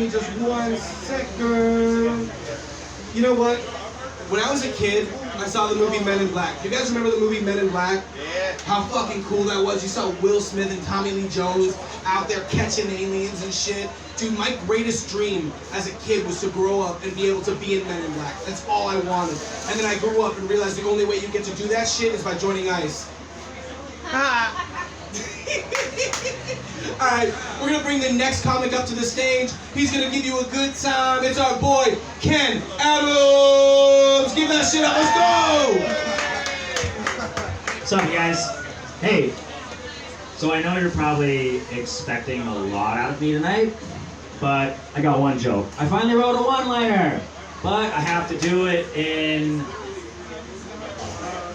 me just 1 second. You know what? When I was a kid, I saw the movie Men in Black. You guys remember the movie Men in Black? Yeah. How fucking cool that was. You saw Will Smith and Tommy Lee Jones out there catching aliens and shit. Dude, my greatest dream as a kid was to grow up and be able to be in Men in Black. That's all I wanted. And then I grew up and realized the only way you get to do that shit is by joining ICE. Alright, we're gonna bring the next comic up to the stage. He's gonna give you a good time. It's our boy, Ken Adams! Give that shit up, let's go! What's up, guys? Hey, so I know you're probably expecting a lot out of me tonight, but I got one joke. I finally wrote a one-liner, but I have to do it in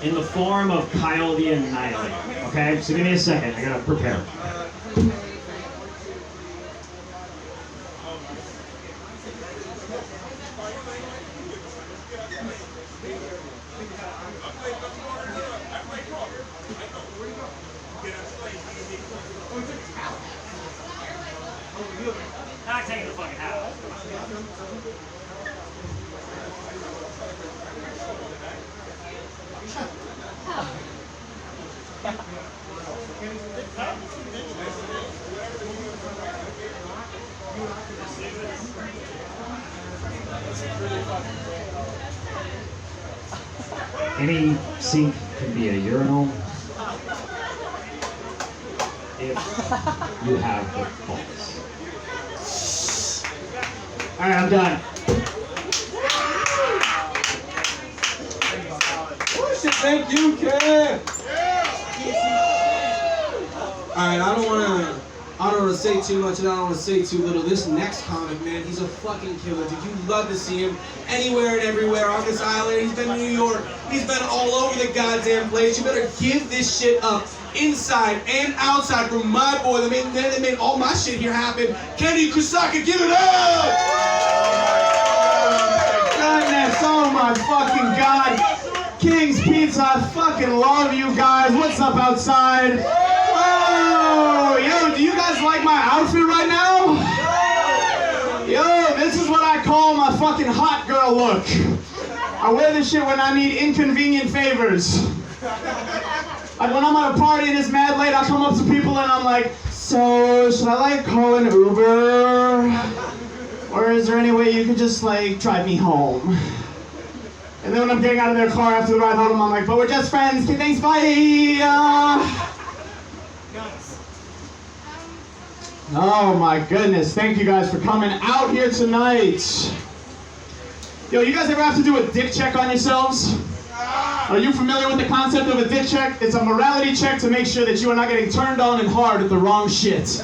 the form of Kyle the Annihilator. Okay, so give me a second. I gotta prepare. Not taking the fucking house. Any sink can be a urinal if you have the balls. Alright, I'm done. Thank you, Ken! Alright, I don't wanna say too much and I don't wanna say too little. This next comic, man, he's a fucking killer, dude. You love to see him anywhere and everywhere on this island. He's been in New York. He's been all over the goddamn place. You better give this shit up inside and outside from my boy that made all my shit here happen. Kenny Kusaka, give it up! Goodness, oh my fucking God. King's Pizza, I fucking love you guys. What's up outside? Oh, yo, do you guys like my outfit right now? Yo, this is what I call my fucking hot girl look. I wear this shit when I need inconvenient favors. Like when I'm at a party and it's mad late, I come up to people and I'm like, so should I like call an Uber? Or is there any way you could just like drive me home? And then when I'm getting out of their car after the ride home, I'm like, but we're just friends. Okay, thanks, bye. Oh my goodness, thank you guys for coming out here tonight. Yo, you guys ever have to do a dick check on yourselves? Are you familiar with the concept of a dick check? It's a morality check to make sure that you are not getting turned on and hard at the wrong shit.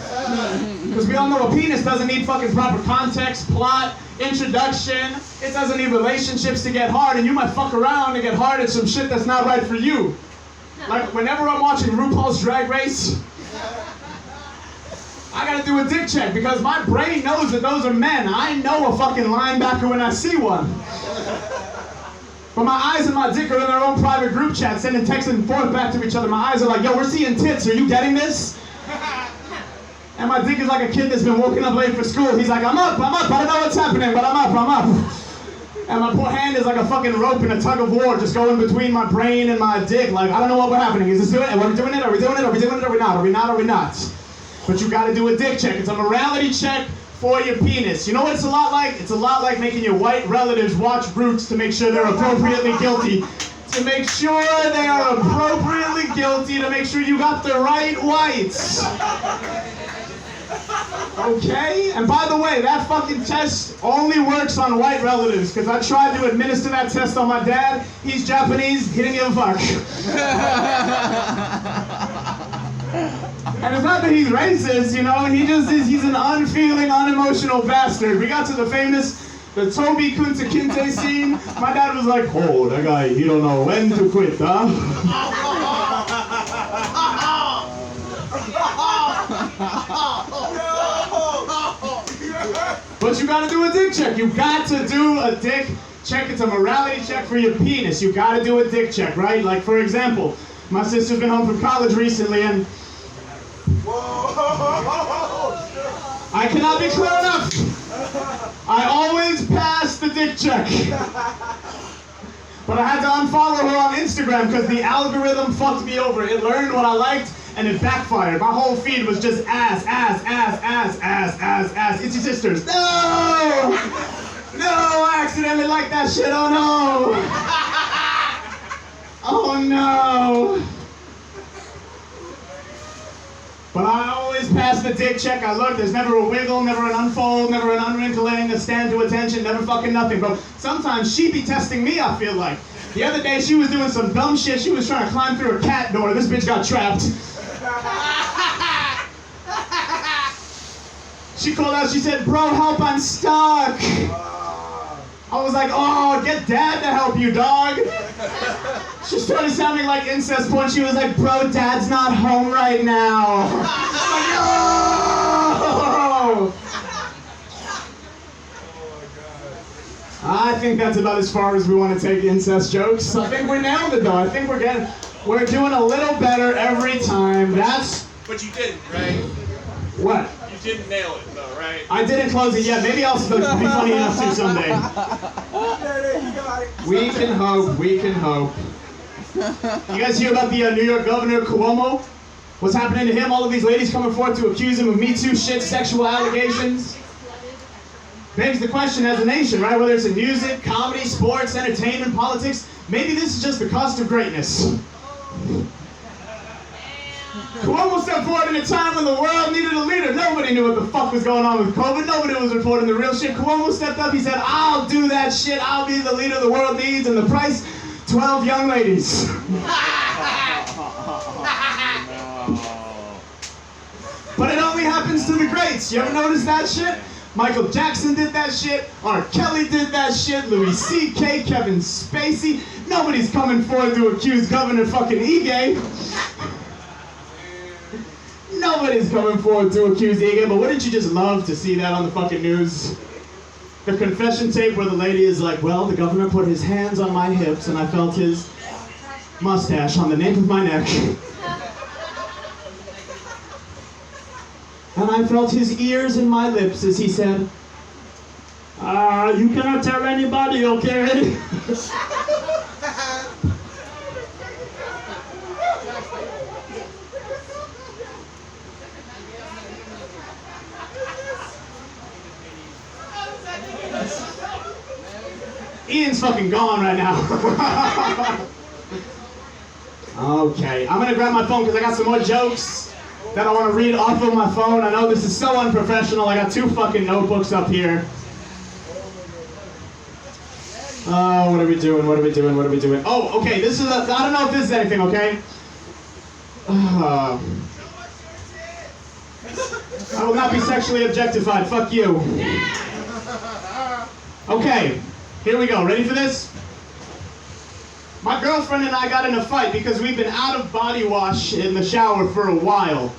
Because we all know a penis doesn't need fucking proper context, plot, introduction. It doesn't need relationships to get hard, and you might fuck around and get hard at some shit that's not right for you. Like whenever I'm watching RuPaul's Drag Race, I gotta do a dick check because my brain knows that those are men. I know a fucking linebacker when I see one. But my eyes and my dick are in their own private group chat, sending texts and forth back to each other. My eyes are like, yo, we're seeing tits, are you getting this? And my dick is like a kid that's been woken up late for school. He's like, I'm up, I don't know what's happening, but I'm up. And my poor hand is like a fucking rope in a tug of war, just going between my brain and my dick. Like, I don't know what we're happening. Is this doing it? Are we doing it? Are we doing it? Are we doing it? Are we not? Are we not? Are we not? But you gotta do a dick check. It's a morality check for your penis. You know what it's a lot like? It's a lot like making your white relatives watch Brutes to make sure they're appropriately guilty. To make sure they are appropriately guilty, to make sure you got the right whites. Okay? And by the way, that fucking test only works on white relatives, because I tried to administer that test on my dad. He's Japanese, he didn't give a fuck. And it's not that he's racist, you know, he's an unfeeling, unemotional bastard. We got to the Toby Kunta Kinte scene. My dad was like, oh, that guy, he don't know when to quit, huh? But you gotta do a dick check. You got to do a dick check. It's a morality check for your penis. You gotta do a dick check, right? Like, for example, my sister's been home from college recently and I cannot be clear enough. I always pass the dick check. But I had to unfollow her on Instagram because the algorithm fucked me over. It learned what I liked and it backfired. My whole feed was just ass. It's your sisters. No! No, I accidentally liked that shit. Oh no! Oh no! But I always pass the dick check. I look, there's never a wiggle, never an unfold, never an unwrinkling, a stand to attention, never fucking nothing. But sometimes she be testing me, I feel like. The other day she was doing some dumb shit. She was trying to climb through a cat door. This bitch got trapped. She called out, she said, bro, help, I'm stuck. I was like, oh, get dad to help you, dog. She started sounding like incest porn. She was like, bro, dad's not home right now. I'm like, no! I think that's about as far as we want to take incest jokes. I think we're nailed it though. I think we're doing a little better every time. But you didn't, right? What? You didn't nail it though, right? I didn't close it yet. Maybe I'll be funny enough to someday. We can hope. We can hope. You guys hear about the New York Governor Cuomo? What's happening to him? All of these ladies coming forth to accuse him of Me Too shit, sexual allegations. Begs the question as a nation, right? Whether it's in music, comedy, sports, entertainment, politics, maybe this is just the cost of greatness. Cuomo stepped forward in a time when the world needed a leader. Nobody knew what the fuck was going on with COVID. Nobody was reporting the real shit. Cuomo stepped up. He said, I'll do that shit. I'll be the leader the world needs. And the price, 12 young ladies. But it only happens to the greats. You ever notice that shit? Michael Jackson did that shit. R. Kelly did that shit. Louis C.K., Kevin Spacey. Nobody's coming forward to accuse Governor fucking Ige. Nobody's coming forward to accuse Ige, but wouldn't you just love to see that on the fucking news? The confession tape where the lady is like, well, the governor put his hands on my hips and I felt his mustache on the nape of my neck. And I felt his ears and my lips as he said, you cannot tell anybody, okay? Ian's fucking gone right now. Okay, I'm gonna grab my phone because I got some more jokes that I want to read off of my phone. I know this is so unprofessional. I got 2 fucking notebooks up here. Oh, what are we doing? What are we doing? What are we doing? Oh, okay, this is I don't know if this is anything, okay? I will not be sexually objectified. Fuck you. Okay. Here we go. Ready for this? My girlfriend and I got in a fight because we've been out of body wash in the shower for a while.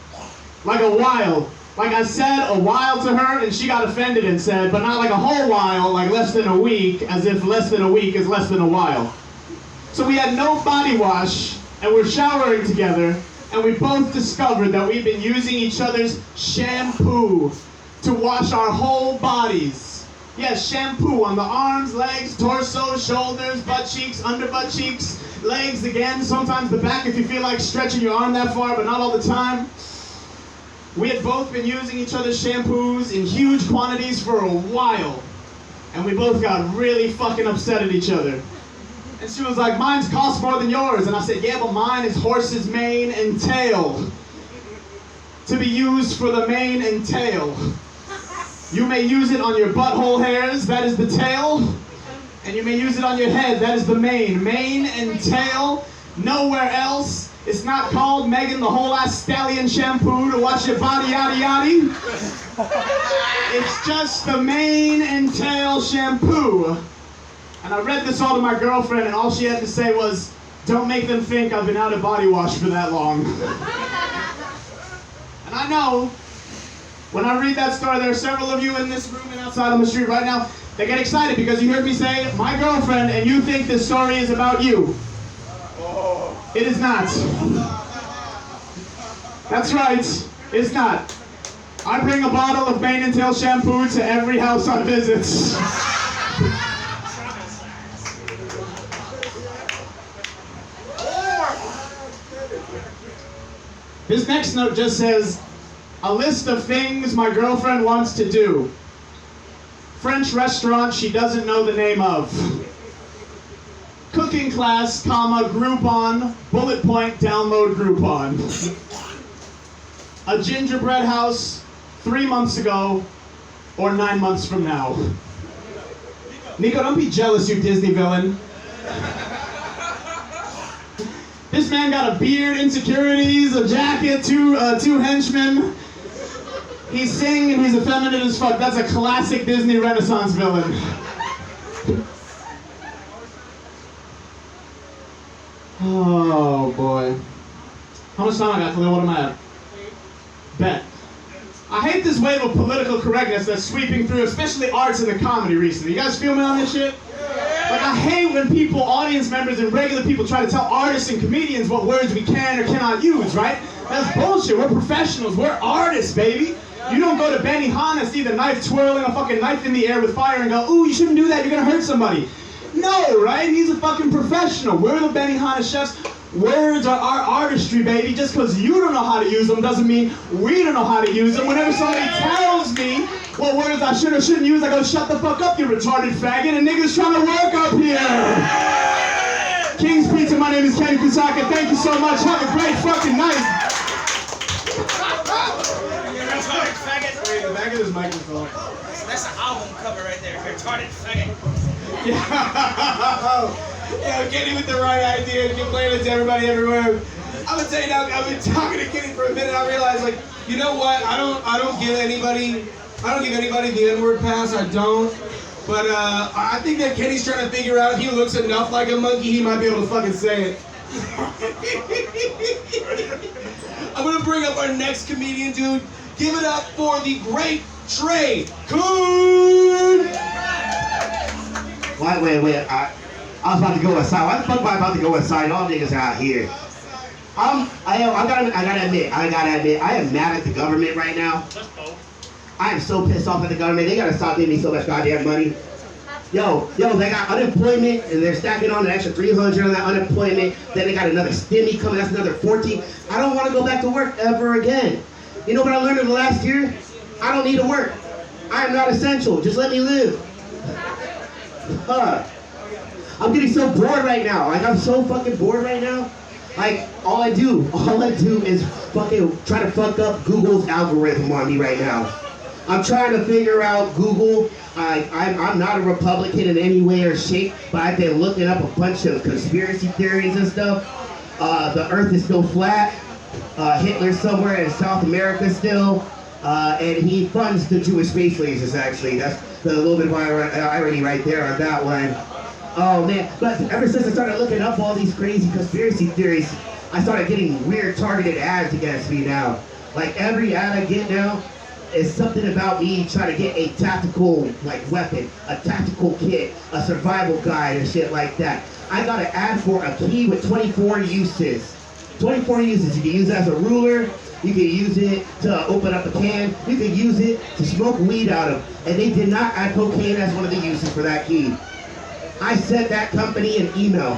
Like a while. Like I said a while to her and she got offended and said, but not like a whole while, like less than a week, as if less than a week is less than a while. So we had no body wash and we're showering together and we both discovered that we've been using each other's shampoo to wash our whole bodies. Yes, shampoo on the arms, legs, torso, shoulders, butt cheeks, under butt cheeks, legs again, sometimes the back if you feel like stretching your arm that far, but not all the time. We had both been using each other's shampoos in huge quantities for a while, and we both got really fucking upset at each other. And she was like, mine's cost more than yours. And I said, yeah, but mine is horse's mane and tail. To be used for the mane and tail. You may use it on your butthole hairs, that is the tail. And you may use it on your head, that is the mane. Mane and tail, nowhere else. It's not called Megan the whole ass stallion shampoo to wash your body yada yada. It's just the mane and tail shampoo. And I read this all to my girlfriend and all she had to say was, don't make them think I've been out of body wash for that long. And I know, when I read that story, there are several of you in this room and outside on the street right now that get excited because you heard me say, my girlfriend, and you think this story is about you. It is not. That's right, it's not. I bring a bottle of mane and tail shampoo to every house on visits. This next note just says, a list of things my girlfriend wants to do. French restaurant she doesn't know the name of. Cooking class, comma, Groupon, bullet point, download Groupon. A gingerbread house 3 months ago or 9 months from now. Nico, don't be jealous, you Disney villain. This man got a beard, insecurities, a jacket, two henchmen. He's singing and he's effeminate as fuck. That's a classic Disney Renaissance villain. Oh boy. How much time I got, Qalil? What am I at? Bet. I hate this wave of political correctness that's sweeping through, especially arts and the comedy recently. You guys feel me on this shit? Like, I hate when people, audience members and regular people try to tell artists and comedians what words we can or cannot use, right? That's bullshit. We're professionals. We're artists, baby. You don't go to Benny Hanna, see the knife twirling a fucking knife in the air with fire and go, ooh, you shouldn't do that, you're gonna hurt somebody. No, right? He's a fucking professional. We're the Benny Hanna chefs. Words are our artistry, baby. Just because you don't know how to use them doesn't mean we don't know how to use them. Whenever somebody tells me what words I should or shouldn't use, I go, shut the fuck up, you retarded faggot, and niggas trying to work up here. King's Pizza, my name is Kenny Kusaka. Thank you so much. Have a great fucking night. Wait, the back of this microphone. That's an album cover right there. Retarded faggot. Yeah, Kenny with the right idea. Complaining to everybody everywhere. I'm gonna tell you now. I've been talking to Kenny for a minute. I realized, like, you know what? I don't give anybody the N-word pass. I don't. But I think that Kenny's trying to figure out if he looks enough like a monkey, he might be able to fucking say it. I'm gonna bring up our next comedian, dude. Give it up for the great Trey Coon. Wait. I was about to go inside. Why the fuck am I about to go inside? All niggas out here. I gotta admit, I am mad at the government right now. I am so pissed off at the government. They gotta stop giving me so much goddamn money. Yo, they got unemployment and they're stacking on an extra 300 on that unemployment. Then they got another stimmy coming, that's another 14. I don't want to go back to work ever again. You know what I learned in the last year? I don't need to work. I am not essential. Just let me live. I'm getting so bored right now. Like, I'm so fucking bored right now. Like, all I do is fucking try to fuck up Google's algorithm on me right now. I'm trying to figure out Google. I'm not a Republican in any way or shape, but I've been looking up a bunch of conspiracy theories and stuff. The Earth is still flat. Hitler's somewhere in South America still. And he funds the Jewish space lasers, actually. That's a little bit of irony right there on that one. Oh man, but ever since I started looking up all these crazy conspiracy theories, I started getting weird targeted ads against me now. Like, every ad I get now is something about me trying to get a tactical weapon, a tactical kit, a survival guide and shit like that. I got an ad for a key with 24 uses. 24 uses. You can use it as a ruler, you can use it to open up a can, you can use it to smoke weed out of. And they did not add cocaine as one of the uses for that key. I sent that company an email,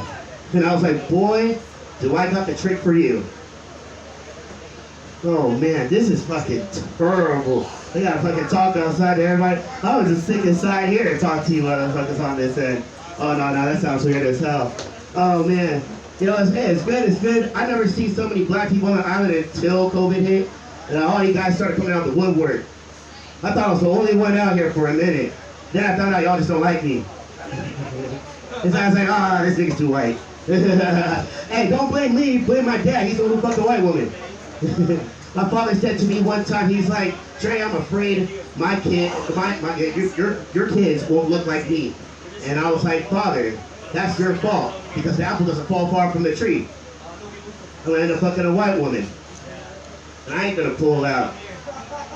and I was like, boy, do I got the trick for you. Oh man, this is fucking terrible. I gotta fucking talk outside to everybody. I was just sick inside here to talk to you motherfuckers on this end. Oh no, that sounds weird as hell. Oh man, you know, it's good. I never seen so many black people on the island until COVID hit, and all you guys started coming out the woodwork. I thought I was the only one out here for a minute. Then I found out y'all just don't like me. And so I was like, this nigga's too white. Hey, don't blame me, blame my dad. He's the one who fucked a white woman. My father said to me one time, he's like, Trey, I'm afraid my kid, your kids won't look like me. And I was like, Father, that's your fault, because the apple doesn't fall far from the tree. I'm gonna end up fucking a white woman. And I ain't gonna pull out.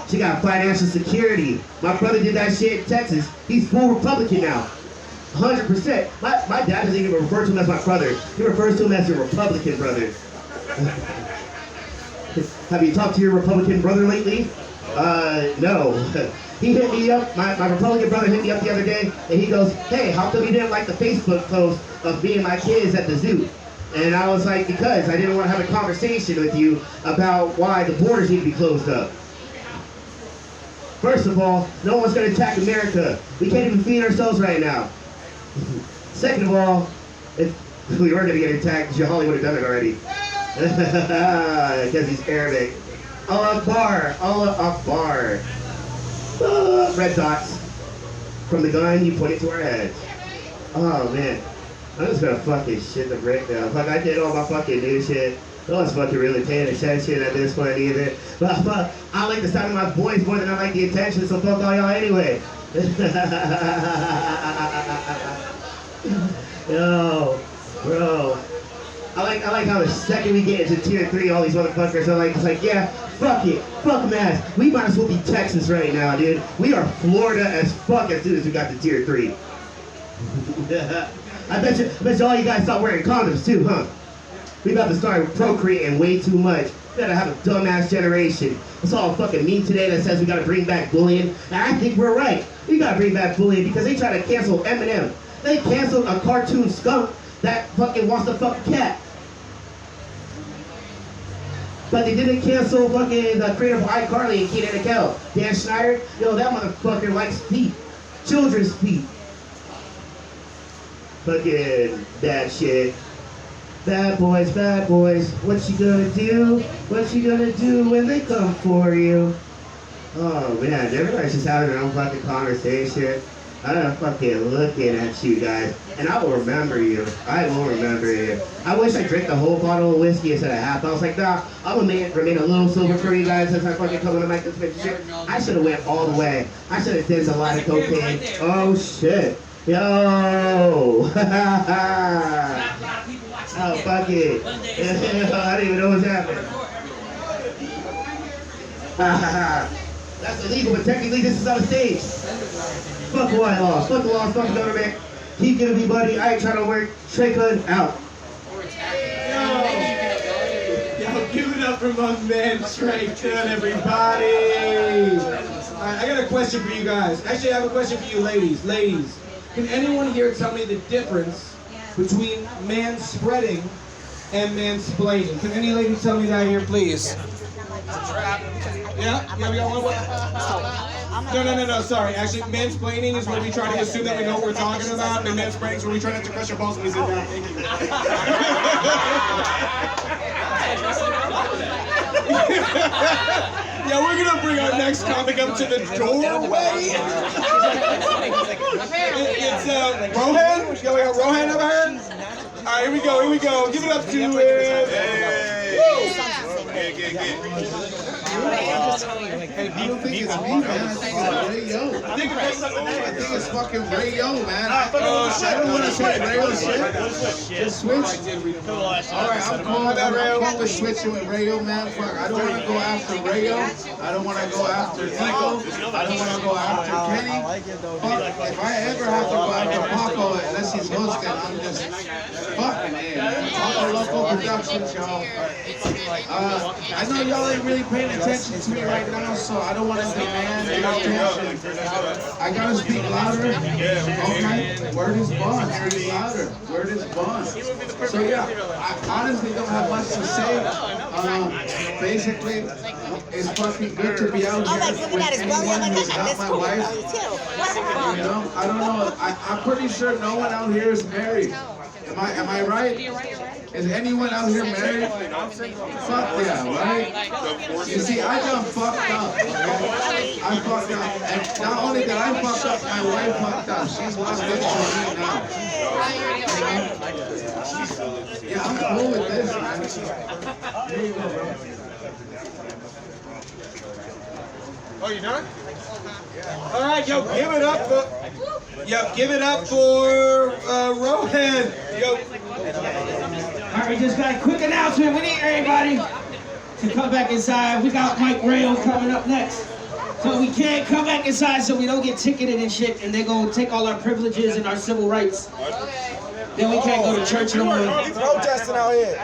She got financial security. My brother did that shit in Texas. He's full Republican now. 100%. My dad doesn't even refer to him as my brother. He refers to him as your Republican brother. Have you talked to your Republican brother lately? No. He hit me up, my Republican brother hit me up the other day, and he goes, hey, how come you didn't like the Facebook post of me and my kids at the zoo? And I was like, because I didn't want to have a conversation with you about why the borders need to be closed up. First of all, no one's going to attack America. We can't even feed ourselves right now. Second of all, if we were going to get attacked, Jahali would have done it already. Because he's Arabic. Allah Akbar, Allah Akbar. Red dots. From the gun, you point it to our heads. Oh, man. I'm just gonna fucking shit the brick now. Fuck, I did all my fucking new shit. No one's fucking really paying attention at this point either. But fuck, I like the sound of my voice more than I like the attention, so fuck all y'all anyway. Yo, bro. I like how the second we get into tier 3, all these motherfuckers are like, it's like, yeah, fuck it, fuck mass. We might as well be Texas right now, dude. We are Florida as fuck as soon as we got to tier 3. I bet you all you guys start wearing condoms too, huh? We about to start procreating way too much. We gotta have a dumbass generation. It's all fucking meme today that says we gotta bring back bullying. And I think we're right. We gotta bring back bullying because they try to cancel Eminem. They canceled a cartoon skunk that fucking wants to fuck a cat. But they didn't cancel fucking the creator of iCarly and Keenan and Kel. Dan Schneider, yo, that motherfucker likes feet. Children's feet. Fucking bad shit. Bad boys, what you gonna do? What you gonna do when they come for you? Oh man, everybody's just having their own fucking conversation. I'm fucking looking at you guys, and I will remember you. I will remember you. I wish I drank the whole bottle of whiskey instead of half. I was like, nah, I'm gonna remain a little sober for you guys as I fucking come to make this bitch shit. I should have went all the way. I should have did a lot of cocaine. Oh shit. Yo! Oh, fuck it. I didn't even know what's happening. That's illegal, but technically this is on the stage. Fuck Hawaii laws. Fuck the laws, fuck the government. Keep giving me money. I ain't trying to work. Trade hood out. Yo, give it up for my man, Trey Hood, everybody. I got a question for you guys. Actually, I have a question for you ladies. Ladies. Can anyone here tell me the difference between manspreading and mansplaining? Can any lady tell me that here, please? Yeah? Yeah, we got one? No, sorry. Actually, mansplaining is where we try to assume that we know what we're talking about, and manspreading is where we try not to crush your balls when we sit down. Thank you. Yeah, we're gonna bring our next comic up to the doorway. It's Rohan. Yeah, we got Rohan over here. All right, here we go. Give it up to him. Hey. I don't think it's me, man. I think it's Rayo. I think it's fucking Rayo, man. I don't want to say Rayo shit. Just switch. Alright, I'm cool with switching with Rayo, man. Fuck, I don't want to go after Rayo. I don't want to go after Nico. I don't want to go after Kenny. Fuck, if I ever have to go after Paco, unless he's hosting, I'm just fucking in. Paco Local Productions, y'all. I know y'all ain't really paying attention to me right now, so I don't want to demand your attention. I gotta speak louder. Okay, word is bond. Speak louder. Word is bond. So yeah, I honestly don't have much to say. Basically, it's fucking good to be out here with anyone who's not my wife. You know, I don't know. I'm pretty sure no one out here is married. Am I right? Is anyone out here married? Fuck yeah, right? You see, I done fucked up. Okay? I fucked up. And not only did I fuck up, my wife fucked up. She's lost it for me now. Yeah, I'm cool with this, man. Here you go, bro. Oh, you done? All right, yo, give it up for Rohan. Yo. All right, just got a quick announcement. We need everybody to come back inside. We got Mike Rayo coming up next. So we can't come back inside so we don't get ticketed and shit, and they're gonna take all our privileges and our civil rights. then we can't go to church no more. We protesting out here.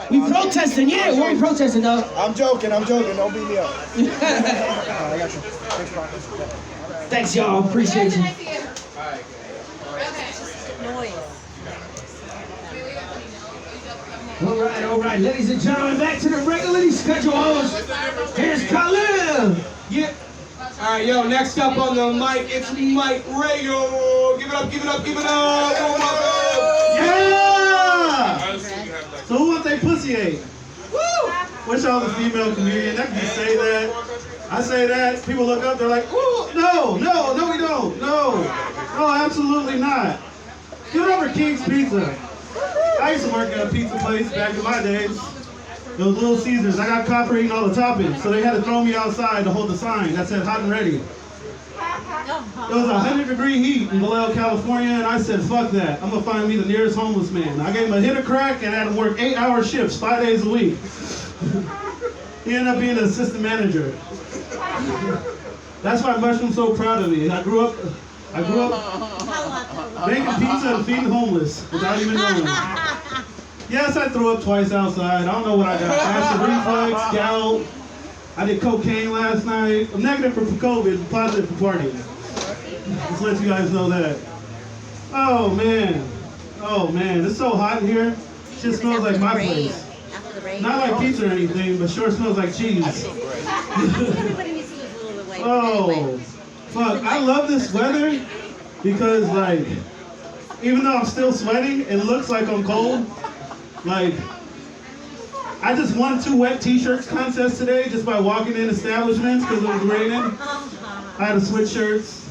We protesting, yeah. What we protesting, though? I'm joking. Don't beat me up. I got you. Thanks, y'all. Appreciate you. All right. Ladies and gentlemen, back to the regularly scheduled host. Here's Qalil. Yeah. All right, yo, next up on the mic, it's Mike Rayo. Give it up, give it up, give it up. Oh, my Yeah! So who wants they pussy ate? Woo! Wish I was a female comedian. That can just say that. I say that. People look up. They're like, ooh, no, we don't. No, absolutely not. Get over King's Pizza. I used to work at a pizza place back in my days. It was Little Caesars. I got caught for eating all the toppings, so they had to throw me outside to hold the sign that said hot and ready. It was 100-degree heat in Qalil, California, and I said, fuck that. I'm gonna find me the nearest homeless man. I gave him a hit of crack and had him work 8-hour shifts, 5 days a week. He ended up being an assistant manager. That's why Mushroom's so proud of me. I grew up making pizza and feeding homeless without even knowing. Yes, I threw up twice outside. I don't know what I got. Acid reflux, gout. I did cocaine last night. I'm negative for COVID, positive for partying. Just let you guys know that. Oh man, it's so hot in here. Shit smells like my place. Not like pizza or anything, but sure smells like cheese. Oh, fuck. I love this weather because, like, even though I'm still sweating, it looks like I'm cold. Like, I just won 2 wet t-shirts contests today just by walking in establishments because it was raining. I had to switch shirts.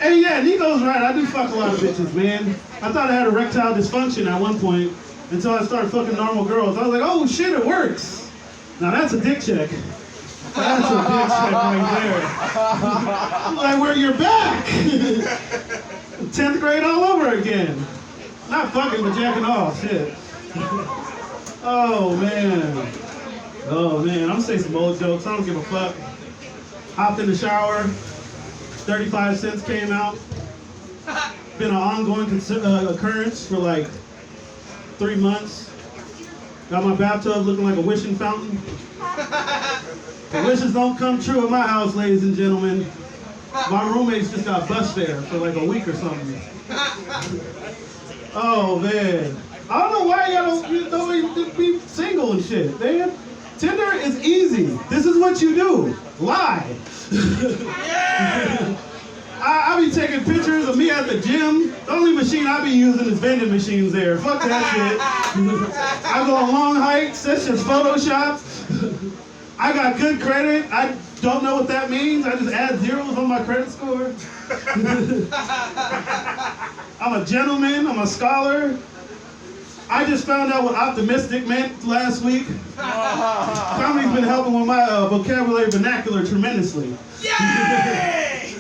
And yeah, Nico's right. I do fuck a lot of bitches, man. I thought I had erectile dysfunction at one point until I started fucking normal girls. I was like, oh shit, it works. Now that's a dick check. That's a dick check right there. Like, where you're back. 10th grade all over again. Not fucking, but jacking off, shit. Oh man, I'm gonna say some old jokes. I don't give a fuck. Hopped in the shower, 35 cents came out. Been an ongoing occurrence for like 3 months. Got my bathtub looking like a wishing fountain. The wishes don't come true at my house, ladies and gentlemen. My roommates just got bus fare for like a week or something. Oh man. I don't know why y'all don't be single and shit, man. Tinder is easy. This is what you do. Lie. I be taking pictures of me at the gym. The only machine I be using is vending machines there. Fuck that shit. I go on long hikes. That's just Photoshop. I got good credit. I don't know what that means. I just add zeros on my credit score. I'm a gentleman. I'm a scholar. I just found out what optimistic meant last week. Comedy's been helping with my vocabulary vernacular tremendously. Yay!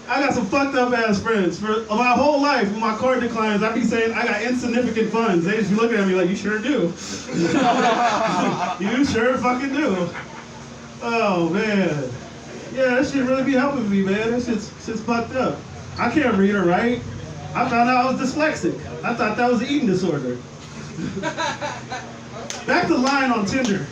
I got some fucked up ass friends. For my whole life, when my card declines, I be saying I got insignificant funds. They just be looking at me like, you sure do. You sure fucking do. Oh man. Yeah, that shit really be helping me, man. That shit's fucked up. I can't read or write. I found out I was dyslexic. I thought that was an eating disorder. Back to lying on Tinder.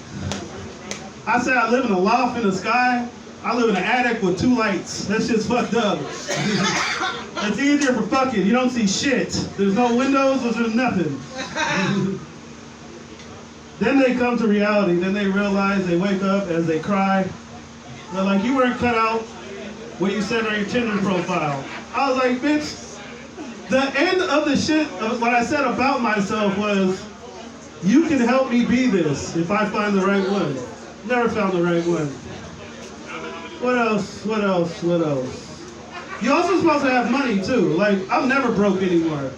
I said I live in a loft in the sky. I live in an attic with 2 lights. That shit's fucked up. It's easier for fucking. You don't see shit. There's no windows, there's nothing. Then they come to reality. Then they realize, they wake up as they cry. They're like, you weren't cut out what you said on your Tinder profile. I was like, bitch, the end of the shit of what I said about myself was, you can help me be this if I find the right one. Never found the right one. What else? You're also supposed to have money too. Like, I'm never broke anymore.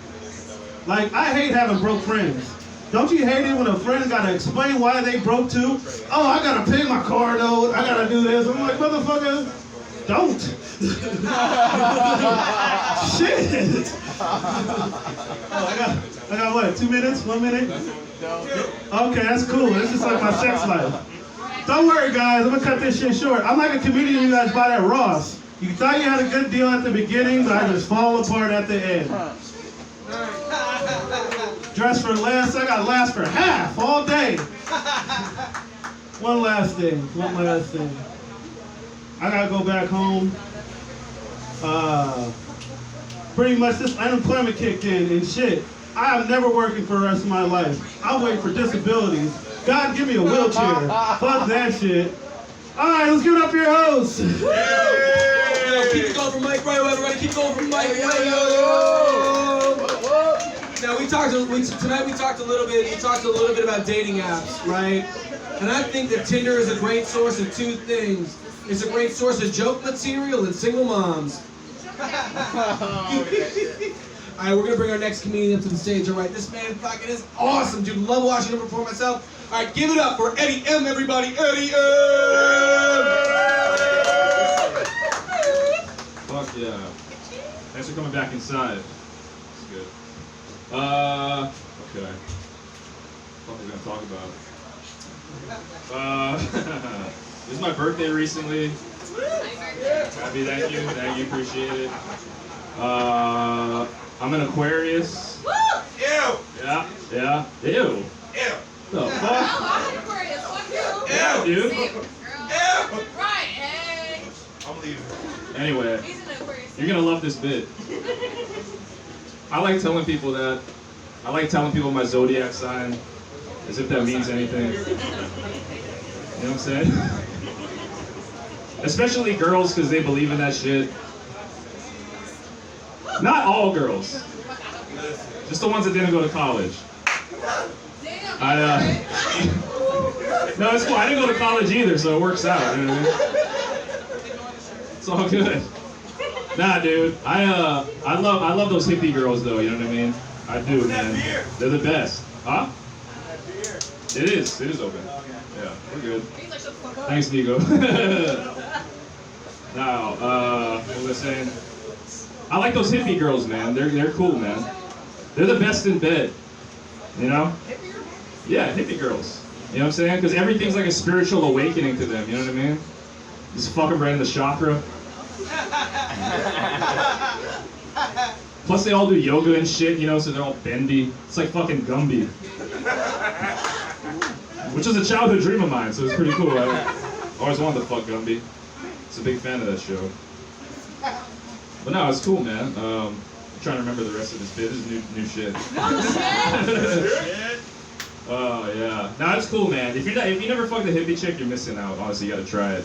Like, I hate having broke friends. Don't you hate it when a friend gotta explain why they broke too? Oh, I gotta pay my car note, I gotta do this. I'm like, motherfucker, don't. Shit. Oh, I got what, 2 minutes, 1 minute? Okay, that's cool. It's just like my sex life. Don't worry, guys. I'm gonna cut this shit short. I'm like a comedian you guys buy at Ross. You thought you had a good deal at the beginning, but I just fall apart at the end. Dress for less, I got last for half all day. One last thing. I gotta go back home. Pretty much this unemployment kicked in and shit. I am never working for the rest of my life. I'll wait for disabilities. God, give me a wheelchair. Fuck that shit. Alright, let's give it up for your host. Yo, keep it going for Mike Rayo, everybody. Keep it going for Mike Rayo. Now tonight we talked a little bit about dating apps, right? And I think that Tinder is a great source of two things. It's a great source of joke material and single moms. Alright, we're gonna bring our next comedian up to the stage. Alright, this man fucking is awesome, dude. Love watching him perform myself. Alright, give it up for Eddie M, everybody. Eddie M! Fuck yeah. Thanks for coming back inside. It's good. Okay. What are we gonna talk about? This is my birthday recently. Happy, thank you, appreciate it. I'm an Aquarius. Ew! Yeah. Ew. The fuck? I'm an Aquarius. Fuck you. Yeah, dude. Right, hey. I'm leaving. Anyway, He's an Aquarius. you're gonna love this bit. I like telling people my zodiac sign as if that means anything. You know what I'm saying? Especially girls, because they believe in that shit. Not all girls. Just the ones that didn't go to college. No, it's cool. I didn't go to college either, so it works out. You know what I mean? It's all good. Nah, dude. I love those hippie girls, though. You know what I mean? I do, man. They're the best. Huh? It is open. Yeah, we're good. Thanks, Nico. Now, what was I saying? I like those hippie girls, man. They're cool, man. They're the best in bed. You know? Yeah, hippie girls. You know what I'm saying? Because everything's like a spiritual awakening to them. You know what I mean? Just fucking right in the chakra. Plus, they all do yoga and shit, you know, so they're all bendy. It's like fucking Gumby. Which is a childhood dream of mine, so it's pretty cool. I always wanted to fuck Gumby. It's a big fan of that show. But no, it's cool, man. I'm trying to remember the rest of this bit. This is new shit. Oh, yeah. No, it's cool, man. If you never fucked a hippie chick, you're missing out. Honestly, you gotta try it.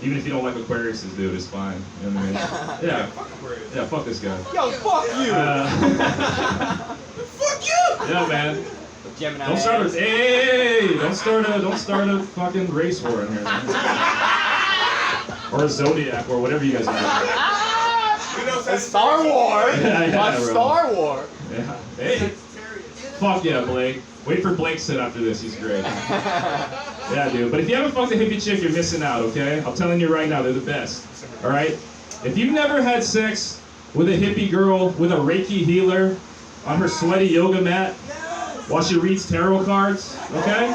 Even if you don't like Aquariuses, dude, it's fine. You know what I mean? Yeah. Yeah, fuck this guy. Yo, fuck you! Fuck you! Yeah, man. Gemini. Don't start a fucking race war in here, man. Or a zodiac, or whatever you guys want. A Star Wars. Yeah, A Star Wars. Yeah. Hey. Fuck yeah, Blake. Wait for Blake's sit after this. He's great. Yeah, dude. But if you haven't fucked a hippie chick, you're missing out, okay? I'm telling you right now, they're the best. All right? If you've never had sex with a hippie girl with a Reiki healer on her sweaty yoga mat while she reads tarot cards, okay?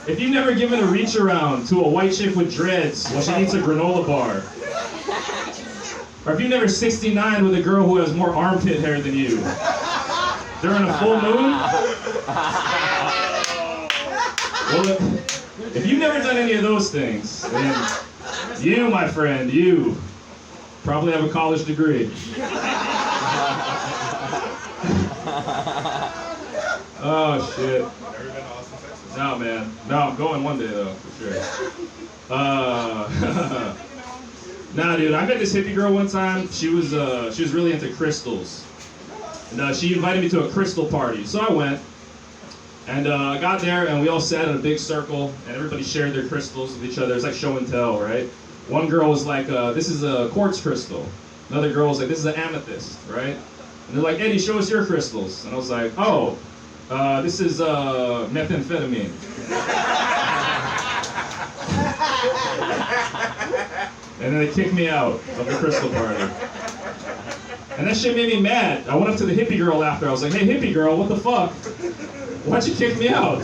If you've never given a reach around to a white chick with dreads while she eats a granola bar, or if you've never 69 with a girl who has more armpit hair than you during a full moon, well, if you've never done any of those things, then you, my friend, you probably have a college degree. Oh, shit. No, man. No, I'm going one day, though, for sure. Nah, dude, I met this hippie girl one time. She was really into crystals. And she invited me to a crystal party. So I went. And I got there, and we all sat in a big circle, and everybody shared their crystals with each other. It was like show and tell, right? One girl was like, this is a quartz crystal. Another girl was like, this is an amethyst, right? And they're like, Eddie, show us your crystals. And I was like, oh, this is methamphetamine. And then they kicked me out of the crystal party. And that shit made me mad. I went up to the hippie girl after. I was like, hey, hippie girl, what the fuck? Why'd you kick me out?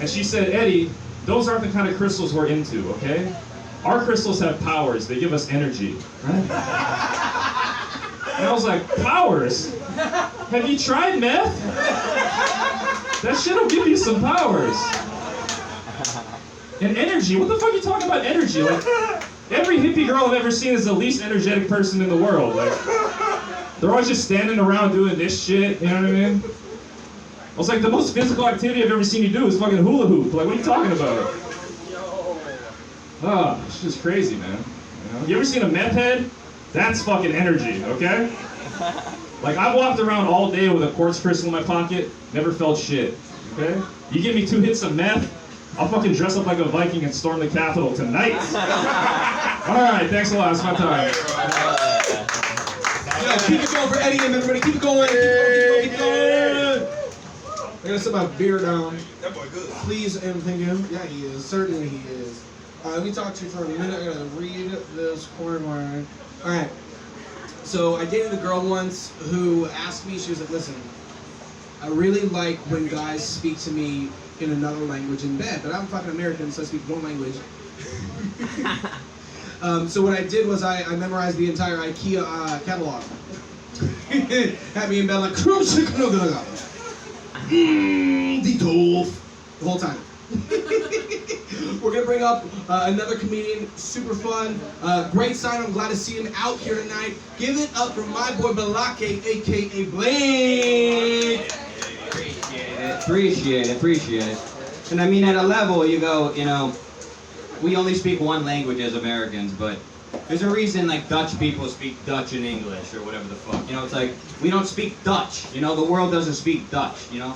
And she said, Eddie, those aren't the kind of crystals we're into, okay? our crystals have powers. They give us energy, right? And I was like, powers? Have you tried meth? That shit'll give you some powers. And energy, what the fuck are you talking about energy? Like, every hippie girl I've ever seen is the least energetic person in the world. Like, they're always just standing around doing this shit, you know what I mean? I was like, the most physical activity I've ever seen you do is fucking hula hoop. Like, what are you talking about? Oh, it's just crazy, man. You know? You ever seen a meth head? That's fucking energy, okay? Like, I've walked around all day with a quartz crystal in my pocket, never felt shit, okay? You give me 2 hits of meth, I'll fucking dress up like a Viking and storm the Capitol tonight. All right, thanks a lot, it's my time. Yeah, keep it going for Eddie and everybody. Keep it going. Keep going. I gotta set my beer down. That boy good. Please and thank you. Yeah, he is. Certainly he is. Let me talk to you for a minute. I gotta read this corner. All right. So I dated a girl once who asked me. She was like, "Listen, I really like when guys speak to me in another language in bed, but I'm fucking American, so I speak one language." So what I did was I memorized the entire IKEA catalog. Had me in bed like the whole time. We're gonna bring up another comedian, super fun, great sign. I'm glad to see him out here tonight. Give it up for my boy Balake, aka Blake. Appreciate it. And I mean, at a level, you go, you know, we only speak one language as Americans, but there's a reason, like, Dutch people speak Dutch and English or whatever the fuck. You know, it's like, we don't speak Dutch. You know, the world doesn't speak Dutch, you know?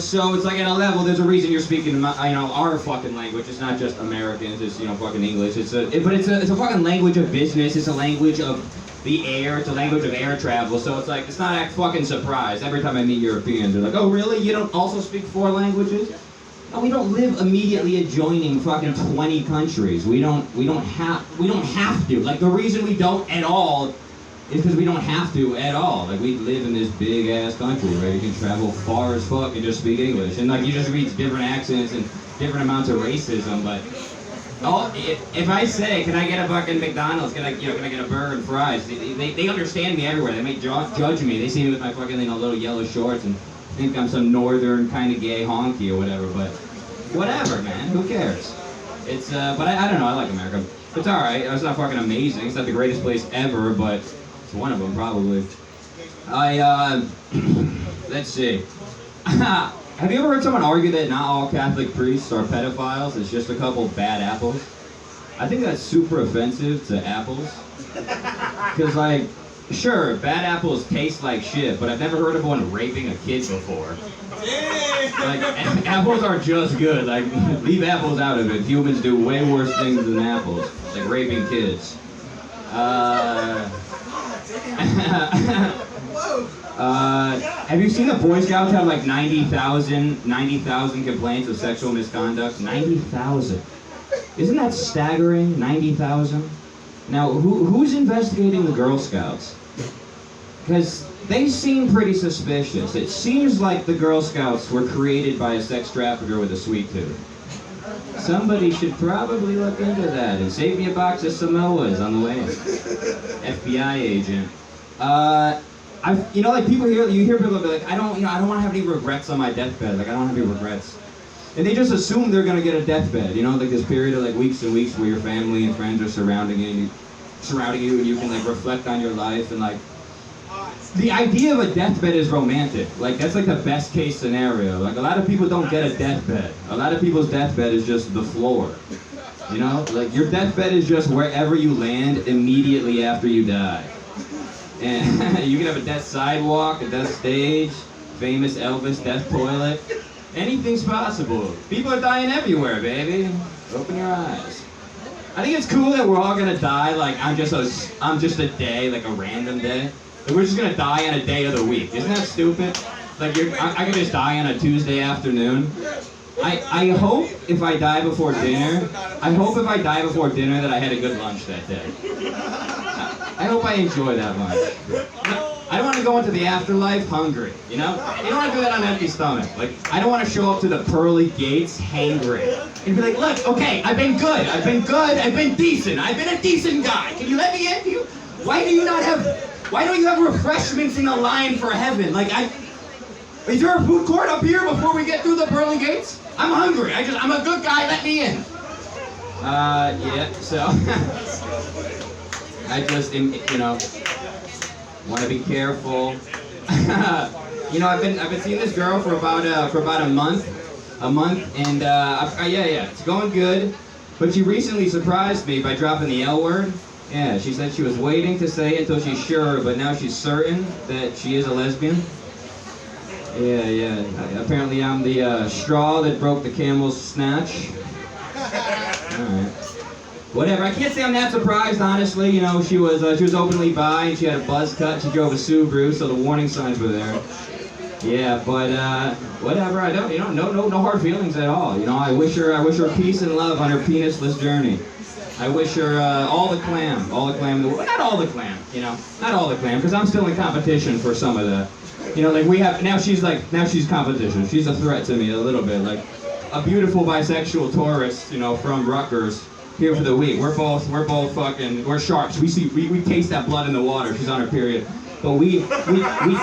So it's like, at a level, there's a reason you're speaking, you know, our fucking language. It's not just Americans, it's, you know, fucking English. But it's a fucking language of business. It's a language of the air. It's a language of air travel. So it's like, it's not a fucking surprise. Every time I meet Europeans, they're like, oh, really? You don't also speak 4 languages? No, we don't live immediately adjoining fucking 20 countries. We don't have to. Like, the reason we don't at all is because we don't have to at all. Like, we live in this big ass country, right? You can travel far as fuck and just speak English. And like, you just reach different accents and different amounts of racism, but if I say, can I get a fucking McDonald's? Can I get a burger and fries? They understand me everywhere. They may judge me. They see me with my fucking, you know, little yellow shorts and think I'm some northern kind of gay honky or whatever, but whatever, man, who cares? It's, but I don't know, I like America. It's alright, it's not fucking amazing, it's not the greatest place ever, but it's one of them, probably. Let's see. Have you ever heard someone argue that not all Catholic priests are pedophiles, it's just a couple bad apples? I think that's super offensive to apples. Because, like, sure, bad apples taste like shit, but I've never heard of one raping a kid before. Like, apples are just good. Like, leave apples out of it. Humans do way worse things than apples. Like raping kids. Have you seen the Boy Scouts have like 90,000 complaints of sexual misconduct? 90,000. Isn't that staggering? 90,000? Now, who's investigating the Girl Scouts? Because they seem pretty suspicious. It seems like the Girl Scouts were created by a sex trafficker with a sweet tooth. Somebody should probably look into that and save me a box of Samoas on the way. FBI agent. You know, like you hear people be like, I don't want to have any regrets on my deathbed. Like, I don't have any regrets. And they just assume they're gonna get a deathbed, you know, like this period of like weeks and weeks where your family and friends are surrounding you and you can like reflect on your life and like the idea of a deathbed is romantic. Like, that's like the best case scenario. Like, a lot of people don't get a deathbed. A lot of people's deathbed is just the floor. You know, like your deathbed is just wherever you land immediately after you die. And you can have a death sidewalk, a death stage, famous Elvis death toilet. Anything's possible. People are dying everywhere, baby. Open your eyes. I think it's cool that we're all gonna die like I'm just a day, like a random day. Like, we're just gonna die on a day of the week. Isn't that stupid? Like I could just die on a Tuesday afternoon. I hope if I die before dinner, that I had a good lunch that day. I hope I enjoy that lunch. I I don't want to go into the afterlife hungry, you know? You don't want to do that on an empty stomach. Like, I don't want to show up to the pearly gates hangry. And be like, look, okay, I've been good, I've been decent, I've been a decent guy. Can you let me in? Why don't you have refreshments in the line for heaven? Like, is there a food court up here before we get through the pearly gates? I'm hungry, I'm a good guy, let me in. Yeah, so, I just, you know, want to be careful. You know, I've been seeing this girl for about a month, and yeah, it's going good. But she recently surprised me by dropping the L word. Yeah, she said she was waiting to say it until she's sure, but now she's certain that she is a lesbian. Yeah. Apparently, I'm the straw that broke the camel's snatch. All right. Whatever. I can't say I'm that surprised, honestly. You know, she was openly bi and she had a buzz cut. She drove a Subaru, so the warning signs were there. Yeah, but whatever. I don't, you know, no hard feelings at all. You know, I wish her peace and love on her penisless journey. I wish her all the clam in the world. Not all the clam, you know, not all the clam, because I'm still in competition for some of the. You know, like now she's competition. She's a threat to me a little bit, like a beautiful bisexual tourist, you know, from Rutgers. Here for the week. We're both we're sharks. We taste that blood in the water. She's on her period. But we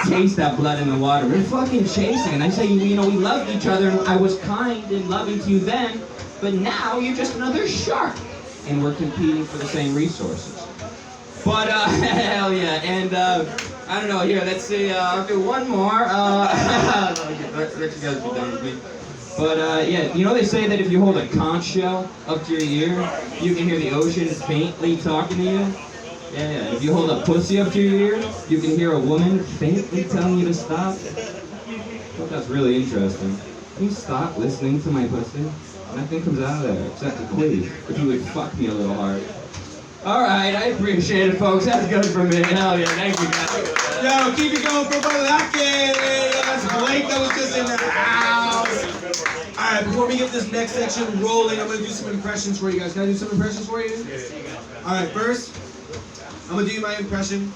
taste that blood in the water. We're fucking chasing. And I say, you know, we loved each other and I was kind and loving to you then, but now you're just another shark. And we're competing for the same resources. But hell yeah. And I don't know, here, let's see, I'll do one more. Let you guys be done with me. But yeah, you know they say that if you hold a conch shell up to your ear, you can hear the ocean faintly talking to you? Yeah. If you hold a pussy up to your ear, you can hear a woman faintly telling you to stop. I thought that's really interesting. Can you stop listening to my pussy? Nothing comes out of there except the please. If you would fuck me a little hard. Alright, I appreciate it, folks. That's good for me. Hell yeah, thank you guys. Yo, keep it going for Brother Lucky. That's Blake that was just in the house. Alright, before we get this next section rolling, I'm going to do some impressions for you guys. Can I do some impressions for you? Alright, first, I'm going to do my impression.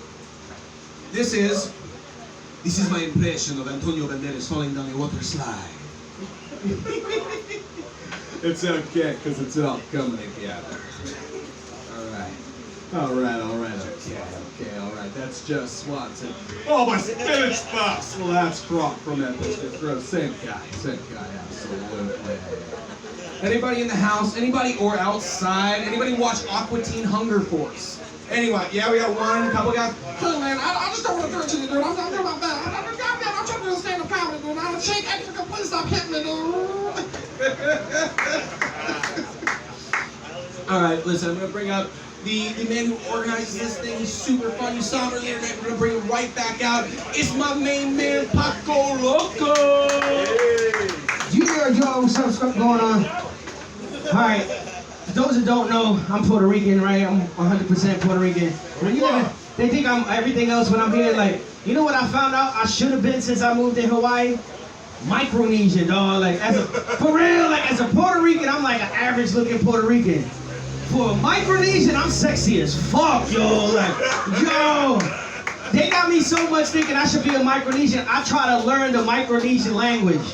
This is my impression of Antonio Banderas falling down a water slide. It's okay, because it's all coming together. Alright, that's just Swanson. Oh, my spinach box! Well, that's Croc from that Biscuit Grove. Same guy, absolutely. Anybody in the house, anybody or outside, anybody watch Aqua Teen Hunger Force? Anyway, yeah, we got one, couple guys. Hey man, I just don't want to throw it to you, dude. I'm not doing my best. I'm trying to do a stand-up comedy, dude. I'm shake extra, please stop hitting me, dude. Alright, listen, I'm going to bring up the man who organizes this thing. He's super fun. You saw him earlier tonight. We're going to bring him right back out. It's my main man, Paco Loco. Yeah, yo, what's up going on? Alright, for those that don't know, I'm Puerto Rican, right? I'm 100% Puerto Rican. When you live in, they think I'm everything else when I'm here. Like, you know what I found out I should have been since I moved in Hawaii? Micronesia, dog. Like, for real, like, as a Puerto Rican, I'm like an average looking Puerto Rican. For a Micronesian, I'm sexy as fuck, yo. Like, yo, they got me so much thinking I should be a Micronesian. I try to learn the Micronesian language.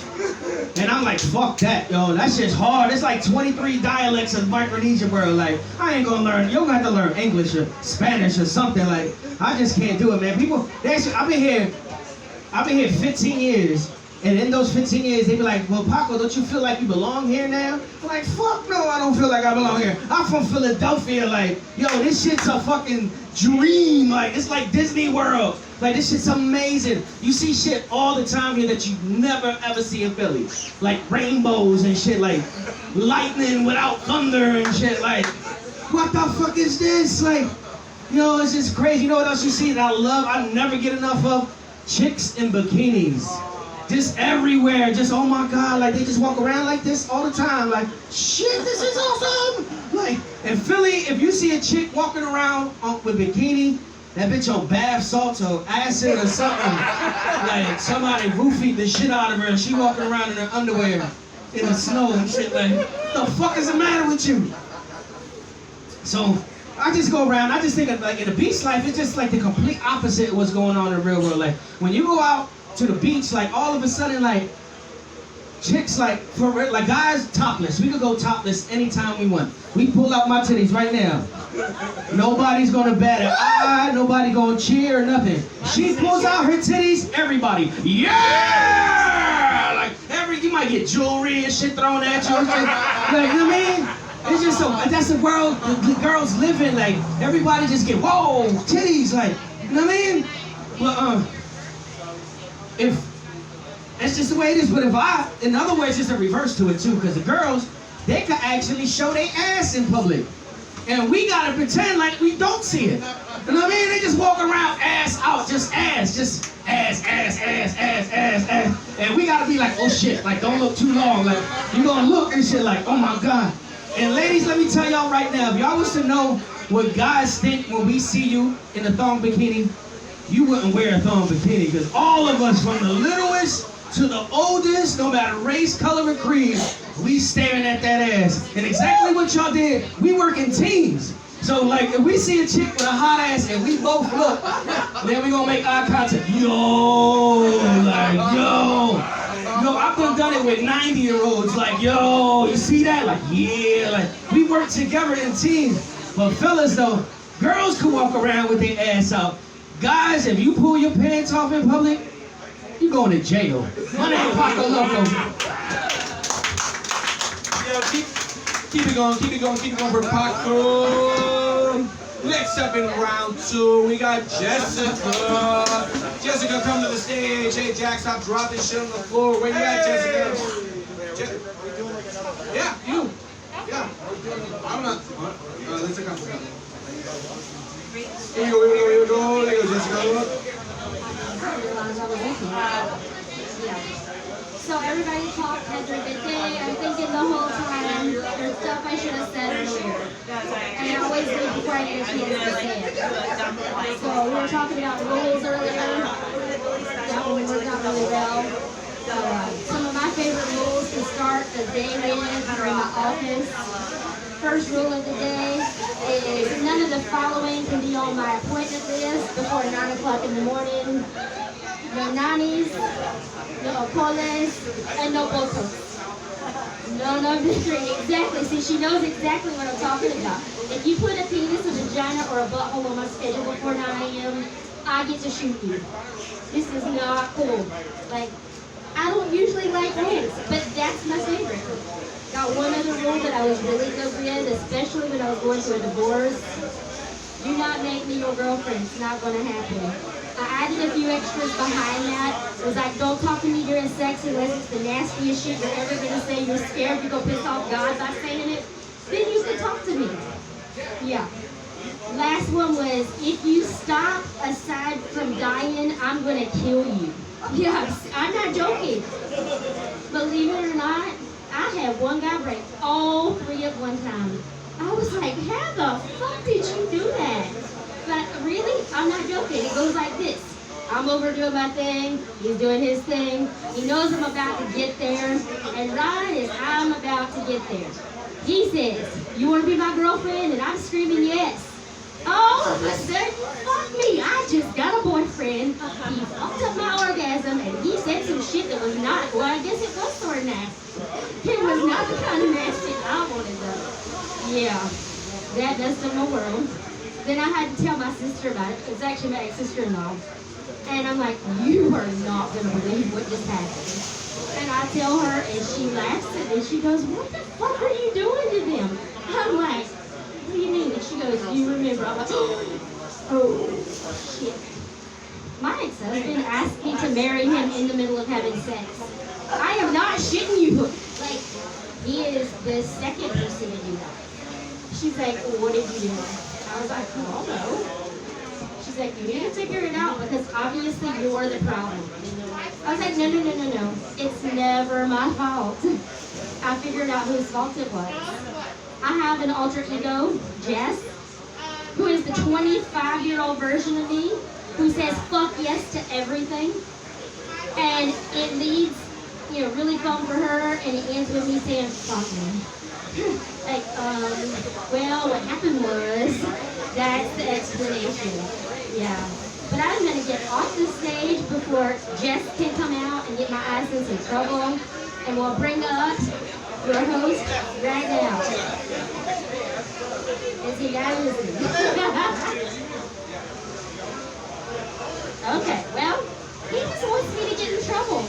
And I'm like, fuck that, yo. That shit's hard. It's like 23 dialects of Micronesia, bro. Like, I ain't gonna learn. You're gonna have to learn English or Spanish or something. Like, I just can't do it, man. People, I've been here 15 years. And in those 15 years, they be like, well, Paco, don't you feel like you belong here now? I'm like, fuck no, I don't feel like I belong here. I'm from Philadelphia, like, yo, this shit's a fucking dream. Like, it's like Disney World. Like, this shit's amazing. You see shit all the time here that you never ever see in Philly. Like rainbows and shit, like lightning without thunder and shit. Like, what the fuck is this? Like, yo, it's just crazy. You know what else you see that I love? I never get enough of? Chicks in bikinis. Just everywhere, just oh my god, like they just walk around like this all the time, like shit, this is awesome. Like in Philly, if you see a chick walking around with bikini, that bitch on bath salts or acid or something, like somebody roofied the shit out of her and she walking around in her underwear in the snow and shit, like what the fuck is the matter with you? So I just go around, I just think of, like, in the beach life, it's just like the complete opposite of what's going on in the real world. Like, when you go out to the beach, like, all of a sudden, like, chicks, like, for real, like, guys, topless. We could go topless anytime we want. We pull out my titties right now. Nobody's gonna bat an eye, nobody gonna cheer or nothing. She pulls out her titties, everybody, yeah! Like, you might get jewelry and shit thrown at you. Like, you know what I mean? It's just that's the world the girls live in. Like, everybody just get, whoa, titties, like, you know what I mean? Well, if, that's just the way it is. But in other ways, it's a reverse to it too, because the girls, they could actually show their ass in public. And we gotta pretend like we don't see it. You know what I mean? They just walk around ass out, just ass, ass. And we gotta be like, oh shit, like, don't look too long. Like, you gonna look and shit like, oh my God. And ladies, let me tell y'all right now, if y'all was to know what guys think when we see you in a thong bikini, you wouldn't wear a thong bikini, because all of us, from the littlest to the oldest, no matter race, color, or creed, we staring at that ass. And exactly what y'all did, we work in teams. So, like, if we see a chick with a hot ass and we both look, then we gonna make eye contact. Yo, like, yo, I've done it with 90-year-olds. Like, yo, you see that? Like, yeah, like, we work together in teams. But fellas, though, girls can walk around with their ass out. Guys, if you pull your pants off in public, you going to jail. My name is Paco Loco. Yo, keep it going for Paco. Next up in round 2, we got Jessica. Jessica, come to the stage. Hey, Jack, stop dropping shit on the floor. Where you at, Jessica? Yeah, you. Yeah. I'm not. Let's take off. Here you go. There you go, Jessica. So everybody talked, had their good day. I'm thinking the whole time there's stuff I should have said earlier. And I always do before I get a chance to say it. So we were talking about rules earlier. That one worked out really well. Some of my favorite rules to start the day with are in my office. First rule of the day is none of the following can be on my appointment list before 9 o'clock in the morning. No nannies, no opoles, and no botos. None of the three. Exactly. See, she knows exactly what I'm talking about. If you put a penis, a vagina, or a butthole on my schedule before 9 a.m., I get to shoot you. This is not cool. Like, I don't usually like rules, but that's my favorite. Got one other rule that I was really good with, especially when I was going through a divorce. Do not make me your girlfriend. It's not going to happen. I added a few extras behind that. It was like, don't talk to me during sex unless it's the nastiest shit you're ever going to say. You're scared you're going to piss off God by saying it. Then you can talk to me. Yeah. Last one was, if you stop aside from dying, I'm going to kill you. Yeah, I'm not joking. Believe it or not, I had one guy break all 3 at one time. I was like, how the fuck did you do that? But really, I'm not joking. It goes like this. I'm over doing my thing. He's doing his thing. He knows I'm about to get there. And right as I'm about to get there, he says, you want to be my girlfriend? And I'm screaming yes. All of a sudden, fuck me. I just got a boyfriend. He fucked up my orgasm. And he said some shit that was not, well, I guess it was sort of nasty. It was not the kind of nasty I wanted though. Yeah, that does in the world. Then I had to tell my sister about it. It's actually my ex-sister-in-law. And I'm like, you are not going to believe what just happened. And I tell her, and she laughs at me. She goes, what the fuck are you doing to them? I'm like, what do you mean? And she goes, do you remember? I'm like, oh, shit. My ex-husband asked me to marry him in the middle of having sex. I am not shitting you. Like, he is the second person to do that. She's like, well, what did you do? I was like, I don't know. She's like, you need to figure it out because obviously you're the problem. I was like, no. It's never my fault. I figured out whose fault it was. I have an alter ego, Jess, who is the 25-year-old version of me, who says fuck yes to everything. And it leads, really fun for her, and it ends with me saying fuck me. Like, well, what happened was, that's the explanation. Yeah. But I'm gonna get off the stage before Jess can come out and get my ass in some trouble. And we'll bring up your host right now. Is he guys listening? Okay, well, he just wants me to get in trouble.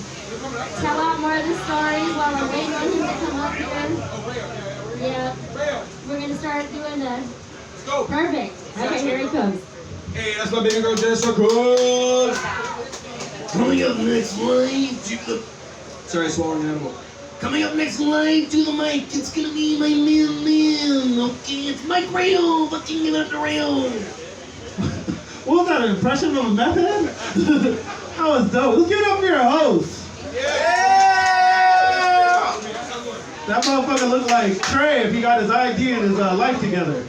Tell out more of the stories while I'm waiting on him to come up here. Yeah, we're gonna start doing the. Let's go. Perfect. Okay, here he comes. Hey, that's my baby girl, Jess. So cool. Coming up next live to the Sorry, I swallowed an animal. coming up next live to the mic. It's gonna be my man. Okay, it's Mike Rayo. Fucking give it up to Rayo. What was that, an impression of a meth head? That was dope. Let's give it up for your host. Yeah! That motherfucker looked like Trey if he got his ID and his life together.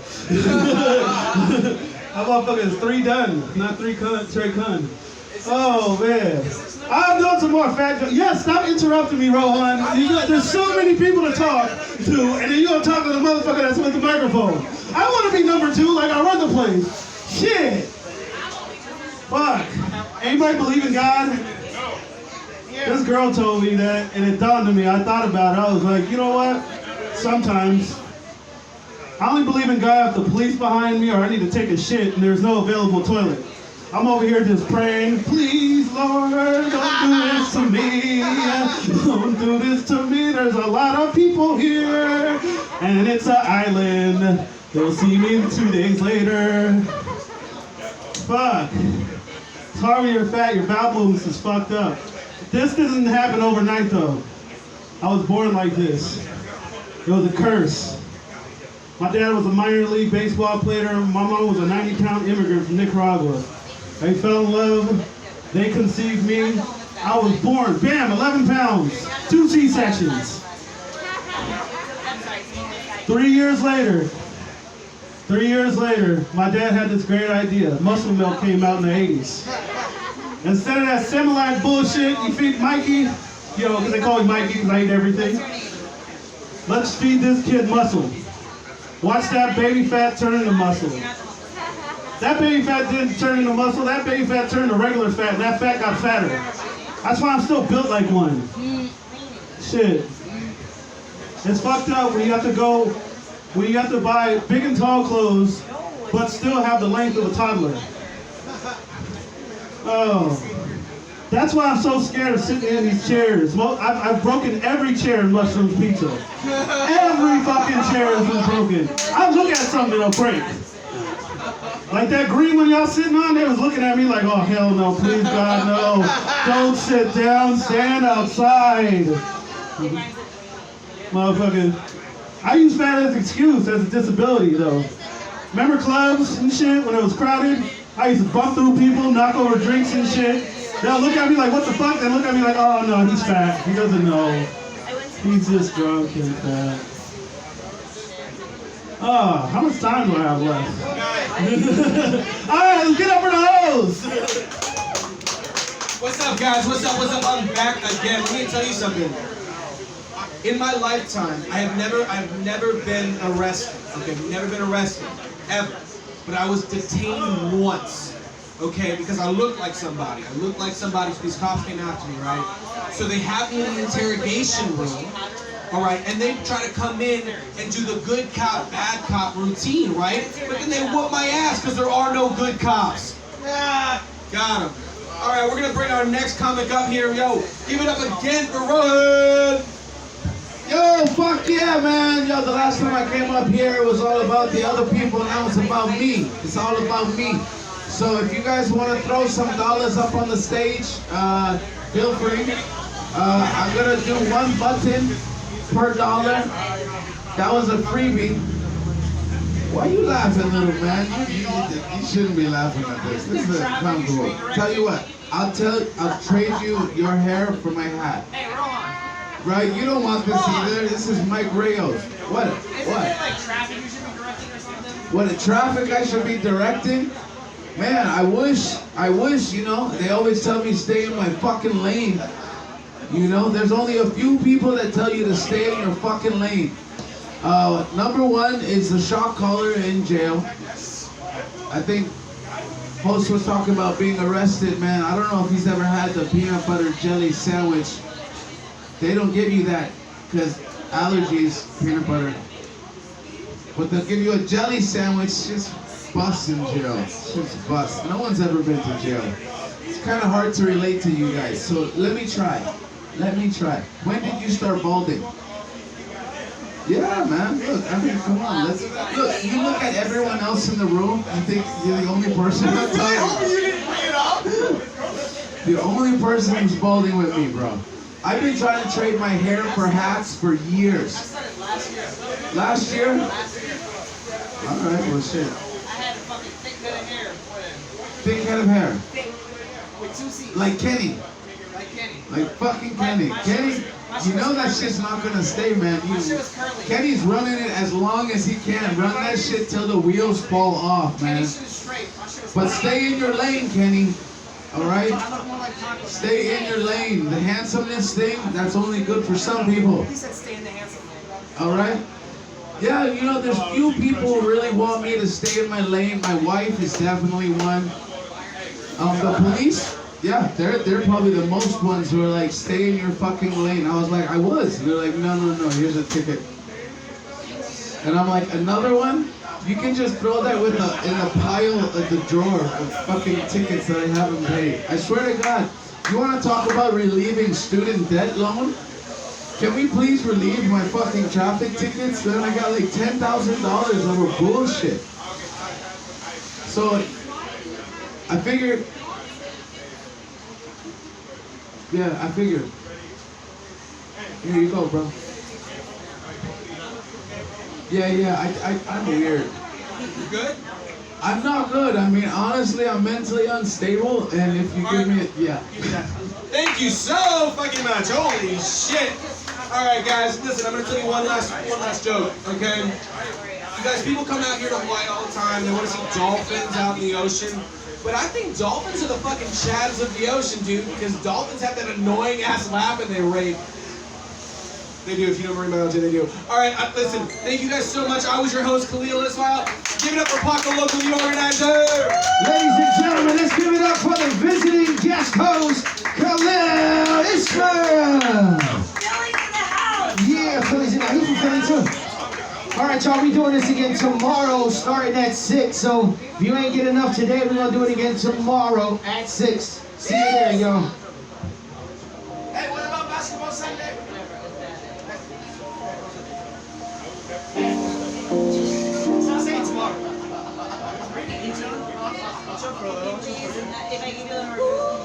That motherfucker is 3 done, not 3 Trey Kun. Oh man. I'm doing some more fat jokes. Yeah, stop interrupting me, Rohan. There's so many people to talk to, and then you're gonna talk to the motherfucker that's with the microphone. I wanna be number 2 like I run the place. Shit. Fuck. Anybody believe in God? This girl told me that, and it dawned on me. I thought about it. I was like, you know what? Sometimes I only believe in God if the police behind me or I need to take a shit and there's no available toilet. I'm over here just praying, please, Lord, don't do this to me. Don't do this to me. There's a lot of people here, and it's an island. They'll see me 2 days later. Fuck. It's hard when you're fat, your bowel movements is fucked up. This doesn't happen overnight though. I was born like this. It was a curse. My dad was a minor league baseball player. My mom was a 90-pound immigrant from Nicaragua. They fell in love. They conceived me. I was born, bam, 11 pounds, 2 C-sections. 3 years later, my dad had this great idea. Muscle milk came out in the 80s. Instead of that Similac bullshit, you feed Mikey, because they call me Mikey because I eat everything. Let's feed this kid muscle. Watch that baby fat turn into muscle. That baby fat didn't turn into muscle, that baby fat turned to regular fat, and that fat got fatter. That's why I'm still built like one. Shit. It's fucked up when you have to buy big and tall clothes, but still have the length of a toddler. Oh, that's why I'm so scared of sitting in these chairs. I've broken every chair in Mushrooms Pizza. Every fucking chair has been broken. I look at something, it'll break. Like that green one y'all sitting on, they was looking at me like, oh hell no, please God no. Don't sit down, stand outside. Motherfucker. I use fat as an excuse, as a disability though. Remember clubs and shit when it was crowded? I used to bump through people, knock over drinks and shit. They'll look at me like, what the fuck? They look at me like, oh no, he's fat. He doesn't know. He's just drunk and fat. Oh, how much time do I have left? Alright, let's get up for the hose! What's up, guys? What's up? I'm back again. Let me tell you something. In my lifetime, I've never been arrested. Okay, never been arrested. Ever. But I was detained once, okay, because I looked like somebody. So these cops came after me, right? So they have me in the interrogation room, all right, and they try to come in and do the good cop, bad cop routine, right? But then they whoop my ass because there are no good cops. Got him. All right, we're going to bring our next comic up here. Yo, give it up again for Rohan. Yo, fuck yeah, man. Yo, the last time I came up here, it was all about the other people, and now it's about me. It's all about me. So if you guys want to throw some dollars up on the stage, feel free. I'm going to do 1 button per dollar. That was a freebie. Why are you laughing, little man? You shouldn't be laughing at this. This is uncomfortable. Tell you what, I'll trade you your hair for my hat. Hey, Rohan. Right? You don't want this either. This is Mike Rayo's. What? Isn't there like traffic you should be directing or something? What, a traffic I should be directing? Man, I wish, they always tell me stay in my fucking lane. There's only a few people that tell you to stay in your fucking lane. Number one is the shock collar in jail. I think host was talking about being arrested, man. I don't know if he's ever had the peanut butter jelly sandwich. They don't give you that because allergies, peanut butter. But they'll give you a jelly sandwich, just bust in jail. Just bust. No one's ever been to jail. It's kind of hard to relate to you guys, so let me try. Let me try. When did you start balding? Yeah, man. Look, I mean, come on. Look, you look at everyone else in the room and think you're the only person I'm talking. You didn't bring it up. The only person who's balding with me, bro. I've been trying to trade my hair for hats for years. Last year? All right, well, shit. I had a fucking thick head of hair. Thick head of hair. Thick. With 2 C's. Like Kenny. Like Kenny. Like fucking Kenny. Kenny, you know that shit's not gonna stay, man. My shit was curly. Kenny's running it as long as he can. Run that shit till the wheels fall off, man. Kenny's shit is straight. My shit was But curly. stay in your lane, Kenny. All right? I look more like Paco. Stay in your lane. The handsomeness thing, that's only good for some people. He said stay in the handsome lane. All right? Yeah, you know, there's few people who really want me to stay in my lane. My wife is definitely one. The police, yeah, they're probably the most ones who are like, stay in your fucking lane. I was like, I was. And they're like, no, here's a ticket. And I'm like, another one? You can just throw that in the pile of the drawer of fucking tickets that I haven't paid. I swear to God, you want to talk about relieving student debt loan? Can we please relieve my fucking traffic tickets? Then I got like $10,000 over bullshit. So I figured, here you go, bro. Yeah, I'm weird. You good? I'm not good. I mean, honestly, I'm mentally unstable, and if you give me it, yeah. Thank you so fucking much. Holy shit. All right, guys, listen, I'm gonna tell you one last joke, okay? You guys, people come out here to Hawaii all the time. They want to see dolphins out in the ocean. But I think dolphins are the fucking chads of the ocean, dude, because dolphins have that annoying ass laugh and they rape. They do. If you know Marine Biology, they do. All right, listen. Thank you guys so much. I was your host, Qalil. Let's give it up for Paco, local organizer. Ladies and gentlemen, let's give it up for the visiting guest host, Qalil Ismail. Yeah, Philly's in the house. He's from Philly too. All right, y'all. We doing this again tomorrow, starting at 6. So if you ain't get enough today, we're gonna do it again tomorrow at 6. See you there, y'all. Hey, what about basketball Sunday? So say it tomorrow. If I give you a